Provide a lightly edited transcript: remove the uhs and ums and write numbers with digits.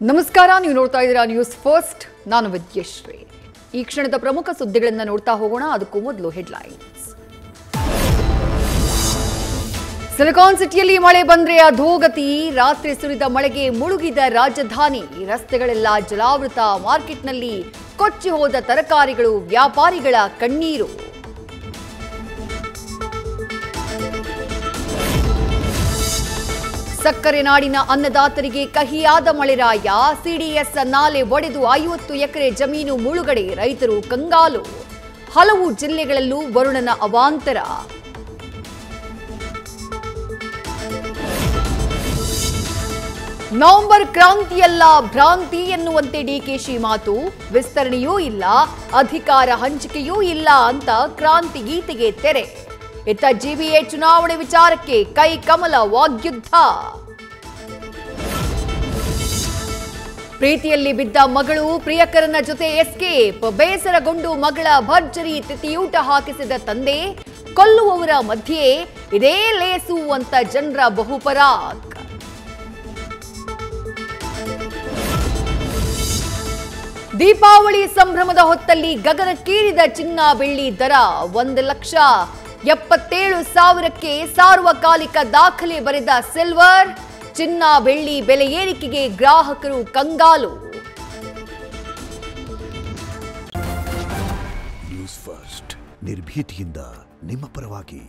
ನಮಸ್ಕಾರ, ನೀವು ನೋಡ್ತಾ ಇದ್ದೀರಾ ನ್ಯೂಸ್ ಫಸ್ಟ್. ನಾನು ವಿದ್ಯಶ್ರೀ. ಈ ಕ್ಷಣದ ಪ್ರಮುಖ ಸುದ್ದಿಗಳನ್ನು ನೋಡ್ತಾ ಹೋಗೋಣ. ಅದಕ್ಕೂ ಮೊದಲು ಹೆಡ್ಲೈನ್ಸ್. ಸಿಲಿಕಾನ್ ಸಿಟಿಯಲ್ಲಿ ಮಳೆ ಬಂದ್ರೆ ಅಧೋಗತಿ. ರಾತ್ರಿ ಸುರಿದ ಮಳೆಗೆ ಮುಳುಗಿದ ರಾಜಧಾನಿ. ರಸ್ತೆಗಳೆಲ್ಲ ಜಲಾವೃತ. ಮಾರ್ಕೆಟ್ನಲ್ಲಿ ಕೊಚ್ಚಿ ಹೋದ ತರಕಾರಿಗಳು. ವ್ಯಾಪಾರಿಗಳ ಕಣ್ಣೀರು. ಸಕ್ಕರೆ ನಾಡಿನ ಅನ್ನದಾತರಿಗೆ ಕಹಿಯಾದ ಮಳೆರಾಯ. ಸಿಡಿಎಸ್ ನಾಲೆ ಒಡೆದು 50 ಎಕರೆ ಜಮೀನು ಮುಳುಗಡೆ. ರೈತರು ಕಂಗಾಲು. ಹಲವು ಜಿಲ್ಲೆಗಳಲ್ಲೂ ವರುಣನ ಅವಾಂತರ. ನವೆಂಬರ್ ಕ್ರಾಂತಿಯಲ್ಲ ಭ್ರಾಂತಿ ಎನ್ನುವಂತೆ ಡಿಕೆಶಿ ಮಾತು. ವಿಸ್ತರಣೆಯೂ ಇಲ್ಲ, ಅಧಿಕಾರ ಹಂಚಿಕೆಯೂ ಇಲ್ಲ ಅಂತ ಕ್ರಾಂತಿ ಗೀತೆಗೆ ತೆರೆ. ಇತ್ತ ಜಿಬಿಎ ಚುನಾವಣೆ ವಿಚಾರಕ್ಕೆ ಕೈ ಕಮಲ ವಾಗ್ಯುದ್ಧ. ಪ್ರೀತಿಯಲ್ಲಿ ಬಿದ್ದ ಮಗಳು ಪ್ರಿಯಕರನ ಜೊತೆ ಎಸ್ಕೇಪ್. ಬೇಸರಗೊಂಡು ಮಗಳ ಭರ್ಜರಿ ತಿಥಿಯೂಟ ಹಾಕಿಸಿದ ತಂದೆ. ಕೊಲ್ಲುವವರ ಮಧ್ಯೆ ಇದೇ ಲೇಸು ಅಂತ ಜನರ ಬಹುಪರಾಕ್. ದೀಪಾವಳಿ ಸಂಭ್ರಮದ ಹೊತ್ತಲ್ಲಿ ಗಗನಕ್ಕೇರಿದ ಚಿನ್ನ ಬೆಳ್ಳಿ ದರ. 1,77,000ಕ್ಕೆ ಸಾರ್ವಕಾಲಿಕ ದಾಖಲೆ ಬರೆದ ಸಿಲ್ವರ್. ಚಿನ್ನ ಬೆಳ್ಳಿ ಬೆಲೆ ಏರಿಕೆಗೆ ಗ್ರಾಹಕರು ಕಂಗಾಲು. ನ್ಯೂಸ್ ಫಸ್ಟ್, ನಿರ್ಭೀತಿಯಿಂದ ನಿಮ್ಮ ಪರವಾಗಿ.